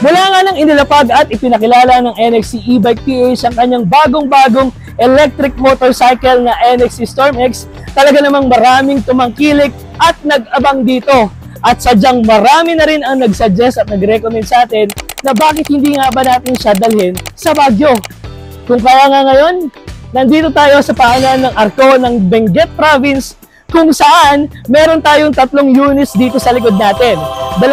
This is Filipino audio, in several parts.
Mula nga nang inilapag at ipinakilala ng NXT E-Bike PH ang kanyang bagong-bagong electric motorcycle na NXT Storm X, talaga namang maraming tumangkilik at nag-abang dito. At sadyang marami na rin ang nag-suggest at nag-recommend sa atin na bakit hindi nga ba natin siya dalhin sa Baguio. Kung kaya nga ngayon, nandito tayo sa paanan ng Arco ng Benguet Province, kung saan meron tayong 3 units dito sa likod natin. 2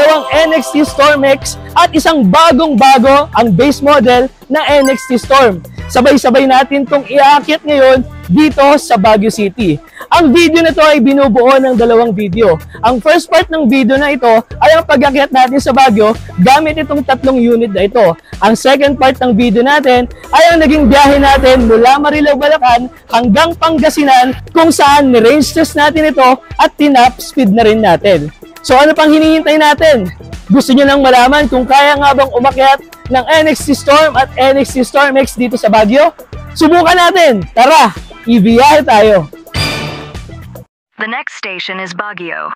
NXT Storm X at isang bagong-bago ang base model na NXT Storm. Sabay-sabay natin itong iaakit ngayon dito sa Baguio City. Ang video na ito ay binubuo ng 2 video. Ang first part ng video na ito ay ang pag-akyat natin sa Baguio gamit itong 3 unit na ito. Ang second part ng video natin ay ang naging biyahe natin mula Marilao, Bulacan hanggang Pangasinan, kung saan ni-range test natin ito at tinap speed na rin natin. So ano pang hinihintay natin? Gusto nyo nang malaman kung kaya nga bang umakyat ng NXT Storm at NXT Storm X dito sa Baguio? Subukan natin! Tara, ibiyahe tayo! The next station is Baguio.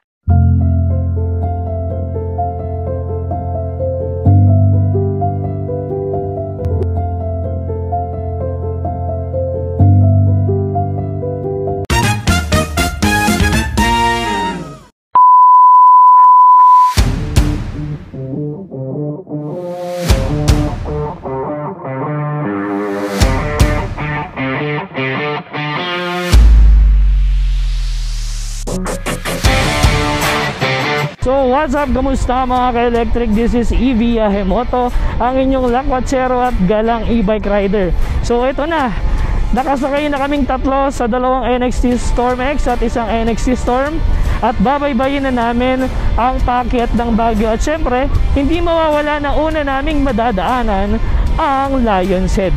So what's up, kamusta mga ka-electric? This is EV Ahemoto, ang inyong lakwatsero at galang e-bike rider. So ito na, nakasakay na kaming 3 sa 2 NXT Storm X at isang NXT Storm, at babaybayin na namin ang packet ng Baguio. At syempre, hindi mawawala na una naming madadaanan ang Lion's Head.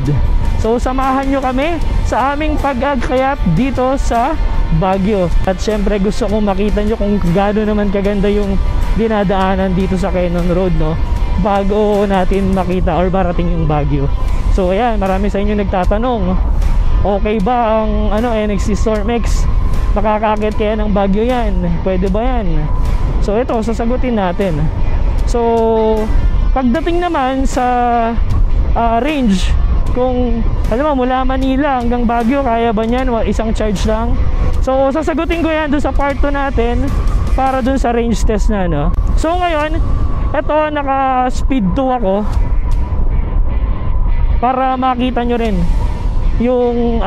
So samahan nyo kami sa aming pag-akyat dito sa Baguio. At syempre gusto kong makita nyo kung gaano naman kaganda yung dinadaanan dito sa Cannon Road, no, bago natin makita or barating yung Baguio. So ayan, marami sa inyo nagtatanong, okay ba ang NXT Storm X? Makakakit kaya ng Baguio yan? Pwede ba yan? So ito, sasagutin natin. So pagdating naman sa range, kung alam mo, mula Manila hanggang Baguio, kaya ba niyan? Isang charge lang. So sasagutin ko yan dun sa part 2 natin para dun sa range test na, no? So ngayon, eto, naka speed 2 ako para makita nyo rin yung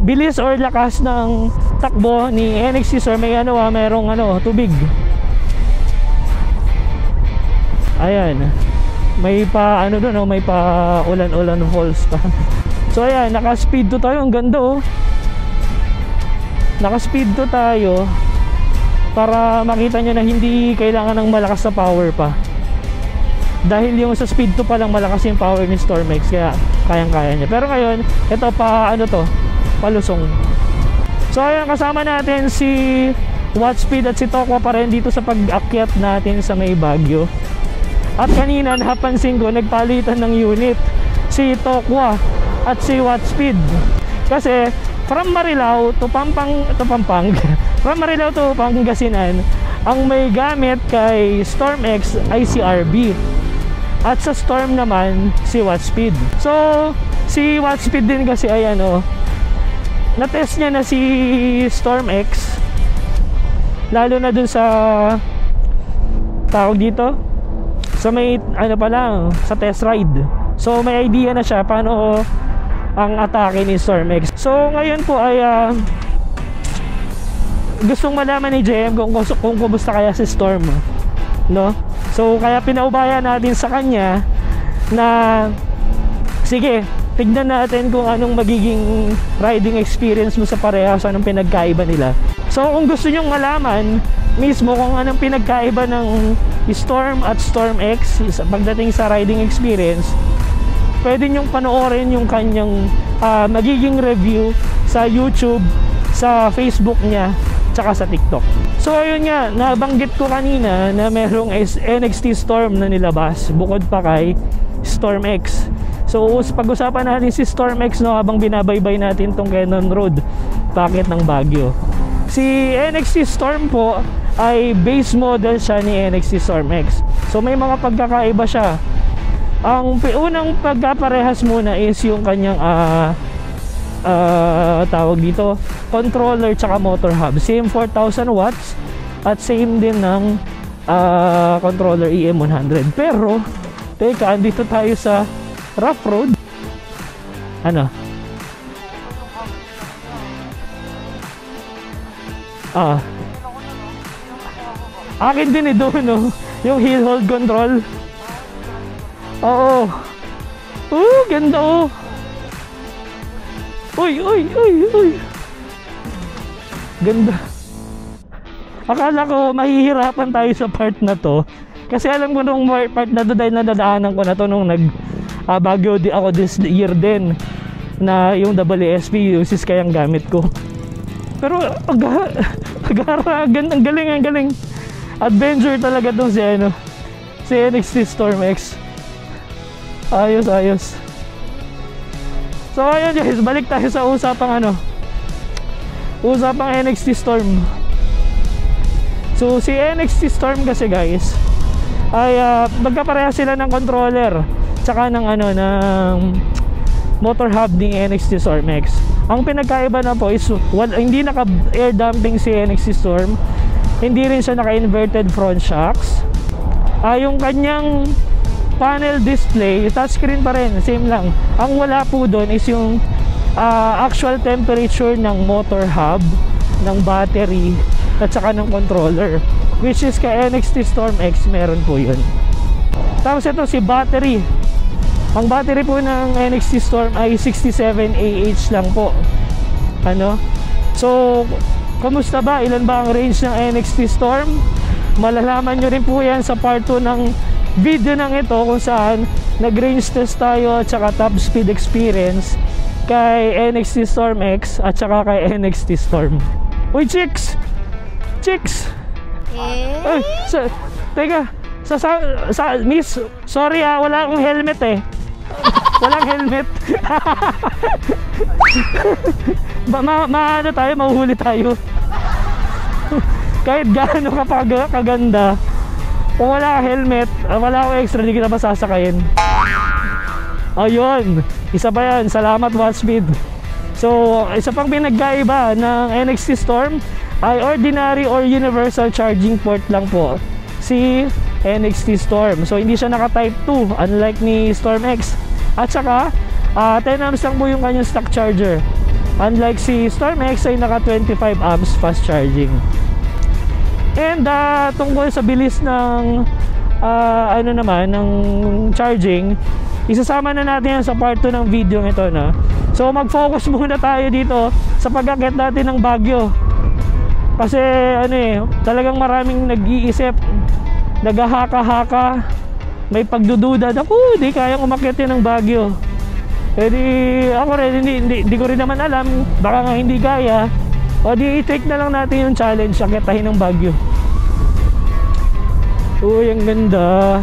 bilis or lakas ng takbo ni NXT Storm. May merong tubig. Ayan, may pa doon, may pa ulan-ulan falls pa. So ayan, naka speed 2 tayo. Ang ganda, oh. Naka speed 2 tayo para makita nyo na hindi kailangan ng malakas na power pa, dahil yung sa speed 2 pa lang malakas yung power ni Storm X, kaya kayang-kaya niya. Pero ngayon, ito pa palusong. So ayan, kasama natin si Watspeed at si Tokwa pa rin dito sa pag-akyat natin sa may Baguio. At kanina napansin ko, nagpalitan ng unit si Tokwa at si Watspeed, kasi from Marilao to from Marilao to Pangasinan, ang may gamit kay Storm X ay si RB, at sa Storm naman si Watspeed. So si Watspeed din kasi ay na-test niya na si Storm X, lalo na dun sa tawag dito, sa may sa test ride. So may idea na siya paano ang atake ni Storm X. So ngayon po ay gustong malaman ni JM kung kumusta kaya si Storm, no? So kaya pinaubaya natin sa kanya na sige, tignan natin kung anong magiging riding experience mo sa parehas, anong pinagkaiba nila. So kung gusto nyong malaman mismo kung anong pinagkaiba ng Storm at Storm X pagdating sa riding experience, pwede nyong panoorin yung kanyang magiging review sa YouTube, sa Facebook niya, tsaka sa TikTok. So ayun nga, nabanggit ko kanina na merong NXT Storm na nilabas bukod pa kay Storm X. So pag-usapan natin si Storm X, no, habang binabaybay natin tong Cannon Road packet ng Baguio. Si NXT Storm po ay base model siya ni NXT Storm X. So may mga pagkakaiba siya. Ang unang pagkaparehas muna is yung kanyang tawag dito, controller tsaka motor hub. Same 4,000 watts at same din ng controller EM100. Pero teka, andito tayo sa rough road. Ano? Akin din doon, no? Yung heel hold control. Oo. Ganda, oh. Uy. Ganda. Akala ko mahihirapan tayo sa part na to. Kasi alam ko nung part na to dahil nadadaanan ko na to nung Baguio ako this year din. Na yung WSP uses kayang gamit ko. Pero ang galing. Adventure talaga tong si NXT Storm X. Ayos. So ayun guys, balik tayo sa usapang NXT Storm. So si NXT Storm kasi guys ay magkapareha sila ng controller tsaka ng motor hub ng NXT Storm X. Ang pinagkaiba na po is hindi naka air damping si NXT Storm, hindi rin siya naka inverted front shocks. Yung kanyang panel display, touchscreen pa rin, same lang. Ang wala po doon is yung actual temperature ng motor hub, ng battery at saka ng controller, which is kay NXT Storm X meron po yun. Tapos ito si battery. Ang battery po ng NXT Storm ay 67Ah lang po. So kamusta ba? Ilan ba ang range ng NXT Storm? Malalaman nyo rin po yan sa part 2 ng video ng ito kung saan nag-range test tayo at saka top speed experience kay NXT Storm X at saka kay NXT Storm. Uy, chicks! Ay, teka, miss, sorry wala akong helmet eh. Walang helmet. Mahuhuli tayo. Kahit gaano kaganda, kung wala ka helmet, wala akong extra, hindi kita masasakayin. Ayun, isa pa yan, salamat Watspeed. So isa pang pinagkaiba ng NXT Storm ay ordinary or universal charging port lang po si NXT Storm. So hindi siya naka type 2 unlike ni Storm X. At saka 10 amps lang po yung kanyang stock charger, unlike si Storm X ay naka 25 amps fast charging. And tungkol sa bilis ng ng charging, isasama na natin yan sa part 2 ng video ito, no? So mag-focus muna tayo dito sa pag-akit natin ng Baguio. Kasi talagang maraming nag-iisip, naghahaka-haka, may pagdududa na di kayang umakyat yan ng Baguio. Ako rin hindi ko rin naman alam, baka nga hindi kaya. O di i-take na lang natin yung challenge, akyatahin ng Baguio. Uy, ang ganda.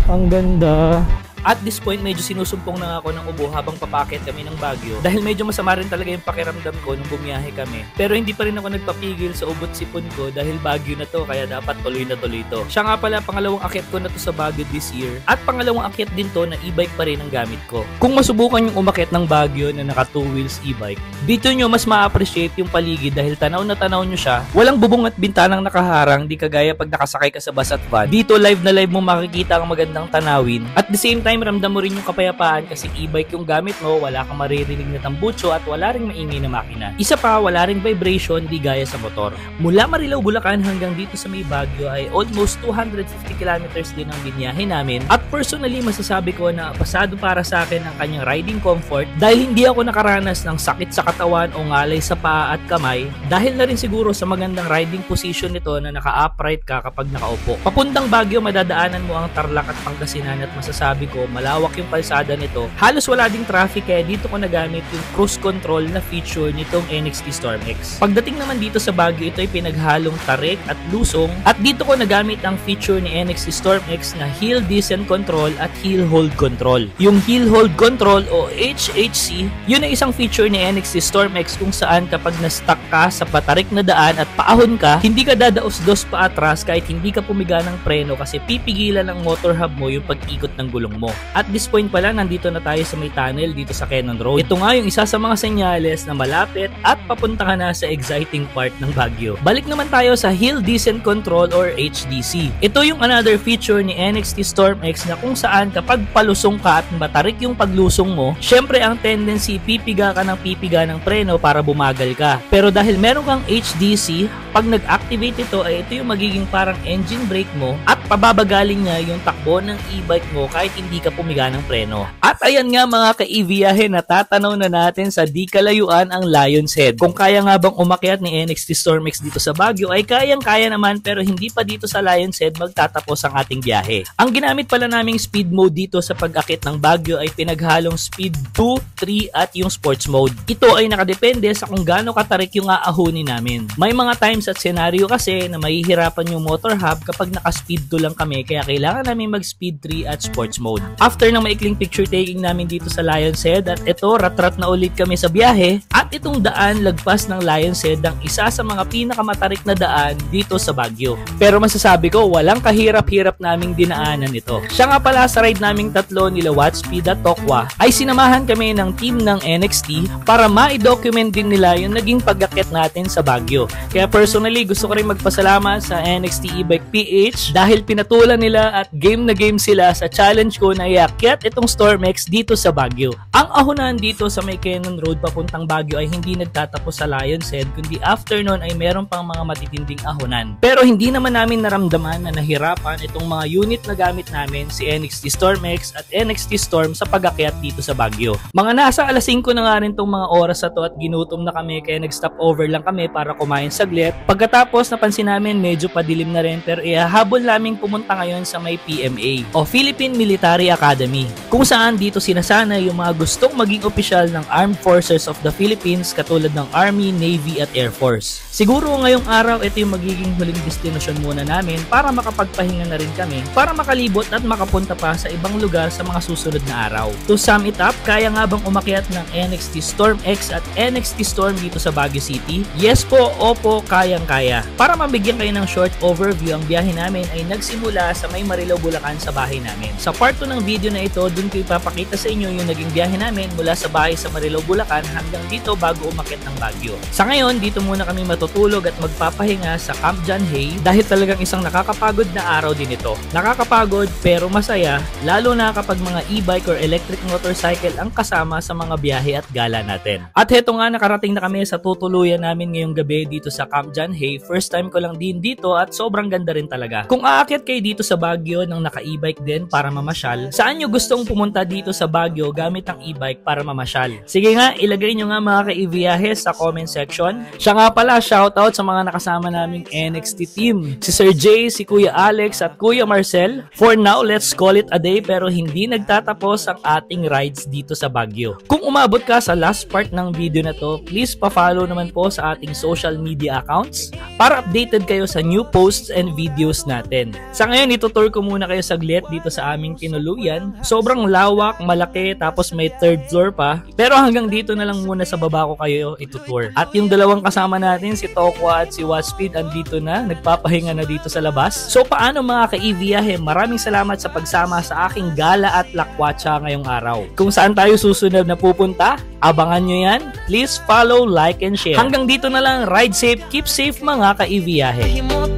Ang ganda. At this point, medyo sinusumpong na ako ng ubo habang papakit kami ng Baguio dahil medyo masama rin talaga yung pakiramdam ko nung bumiyahe kami. Pero hindi pa rin ako nagpapigil sa ubot sipon ko dahil Baguio na to, kaya dapat tuloy na tuloy to. Siya nga pala, pangalawang akyat ko na to sa Baguio this year at pangalawang akyat din to na e-bike pa rin ang gamit ko. Kung masubukan yung umakyat ng Baguio na naka 2 wheels e-bike, dito nyo mas ma-appreciate yung paligid dahil tanaw na tanaw nyo siya. Walang bubong at bintanang nakaharang, di kagaya pag nakasakay ka sa bus at van. Dito live na live mo makikita ang magandang tanawin. At the same time, ramdam mo rin yung kapayapaan kasi e-bike yung gamit mo, wala kang maririnig na tambucho at wala ring maingay na makina. Isa pa, wala ring vibration, di gaya sa motor. Mula Marilao, Bulacan hanggang dito sa may Baguio ay almost 250 kilometers din ang binyahe namin. At personally, masasabi ko na pasado para sa akin ang kanyang riding comfort dahil hindi ako nakaranas ng sakit sa katawan o ngalay sa paa at kamay dahil na rin siguro sa magandang riding position nito na naka-upright ka kapag nakaupo. Papuntang Baguio, madadaanan mo ang Tarlac at Pangasinan at masasabi ko ko, malawak yung kalsada nito. Halos wala ding traffic kaya dito ko nagamit yung cruise control na feature nitong NXT Storm X. Pagdating naman dito sa Baguio, ito ay pinaghalong tarik at lusong at dito ko nagamit ang feature ni NXT Storm X na Hill Descent Control at Hill Hold Control. Yung Hill Hold Control o HHC, yun ay isang feature ni NXT Storm X kung saan kapag na-stuck ka sa patarik na daan at paahon ka, hindi ka dadaos-dos pa atras kahit hindi ka pumiga ng preno kasi pipigilan ng motor hub mo yung pag-ikot ng gulong mo. At this point pala, nandito na tayo sa may tunnel dito sa Cannon Road. Ito nga yung isa sa mga senyales na malapit at papunta ka na sa exciting part ng Baguio. Balik naman tayo sa Hill Descent Control or HDC. Ito yung another feature ni NXT Storm X na kung saan kapag palusong ka at matarik yung paglusong mo, syempre ang tendency pipiga ka ng preno para bumagal ka. Pero dahil meron kang HDC, pag nag-activate ito ay ito yung magiging parang engine brake mo at pababagaling niya yung takbo ng e-bike mo kahit hindi ka pumiga ng preno. At ayan nga mga ka-EViyahe, natatanaw na natin sa di kalayuan ang Lion's Head. Kung kaya nga bang umakyat ni NXT Storm X dito sa Baguio ay kayang-kaya naman pero hindi pa dito sa Lion's Head magtatapos ang ating biyahe. Ang ginamit pala naming speed mode dito sa pag-akit ng Baguio ay pinaghalong speed 2, 3 at yung sports mode. Ito ay nakadepende sa kung gaano katarik yung aahunin namin. May mga times at senaryo kasi na mahihirapan yung motor hub kapag naka-speed 2 lang kami kaya kailangan namin mag-speed 3 at sports mode. After ng maikling picture taking namin dito sa Lion's Head at ito rat-rat na ulit kami sa biyahe at itong daan lagpas ng Lion's Head ang isa sa mga pinakamatarik na daan dito sa Baguio. Pero masasabi ko walang kahirap-hirap naming dinaanan ito. Siya nga pala sa ride naming tatlo nila Watspeed at Tokwa ay sinamahan kami ng team ng NXT para ma-document din nila yung naging pag-akit natin sa Baguio. Kaya personally gusto ko rin magpasalamat sa NXT E-Bike PH dahil pinatulan nila at game na game sila sa challenge ko na iakyat itong Storm X dito sa Baguio. Ang ahonan dito sa may Cannon Road papuntang Baguio ay hindi nagtatapos sa Lion's Head kundi after nun ay meron pang mga matitinding ahonan. Pero hindi naman namin naramdaman na nahirapan itong mga unit na gamit namin si NXT Storm X at NXT Storm sa pag-akyat dito sa Baguio. Mga nasa alas 5 na nga rin tong mga oras na to at ginutom na kami kaya nag-stop over lang kami para kumain saglit. Pagkatapos napansin namin medyo padilim na rin pero ihahabol namin pumunta ngayon sa may PMA o Philippine Military Academy kung saan dito sinasana yung mga gustong maging opisyal ng Armed Forces of the Philippines katulad ng Army, Navy at Air Force. Siguro ngayong araw ito yung magiging huling destinasyon muna namin para makapagpahinga na rin kami para makalibot at makapunta pa sa ibang lugar sa mga susunod na araw. To sum it up, kaya nga bang umakyat ng NXT Storm X at NXT Storm dito sa Baguio City? Yes po, opo, kayang-kaya. Para mabigyan kayo ng short overview, ang biyahe namin ay nagsimula sa may Marilao, Bulacan sa bahay namin. Sa part 2 ng video na ito, dun ko ipapakita sa inyo yung naging biyahe namin mula sa bahay sa Marilao, Bulacan hanggang dito bago umakyat ng Baguio. Sa ngayon, dito muna kami matutulog at magpapahinga sa Camp John Hay dahil talagang isang nakakapagod na araw din ito. Nakakapagod pero masaya, lalo na kapag mga e-bike or electric motorcycle ang kasama sa mga biyahe at gala natin. At heto nga, nakarating na kami sa tutuluyan namin ngayong gabi dito sa Camp John Hay. First time ko lang din dito at sobrang ganda rin talaga. Kung aakyat kayo dito sa Baguio ng naka-e-bike din para mamasyal, saan nyo gustong pumunta dito sa Baguio gamit ang e-bike para mamasyal? Sige nga, ilagay nyo nga mga ka-EViyahe sa comment section. Siya nga pala, shoutout sa mga nakasama naming NXT team. Si Sir Jay, si Kuya Alex at Kuya Marcel. For now, let's call it a day pero hindi nagtatapos ang ating rides dito sa Baguio. Kung umabot ka sa last part ng video na to, please pa-follow naman po sa ating social media accounts para updated kayo sa new posts and videos natin. Sa ngayon, itutour ko muna kayo saglit dito sa aming tinuluyan. Sobrang lawak, malaki, tapos may third floor pa. Pero hanggang dito na lang muna sa baba ko kayo itutour. At yung dalawang kasama natin, si Tokwa at si Watspeed, andito na, nagpapahinga na dito sa labas. So paano mga ka-EViyahe, maraming salamat sa pagsama sa aking gala at lakwatsa ngayong araw. Kung saan tayo susunod na pupunta, abangan nyo yan. Please follow, like, and share. Hanggang dito na lang, ride safe, keep safe mga ka-EViyahe.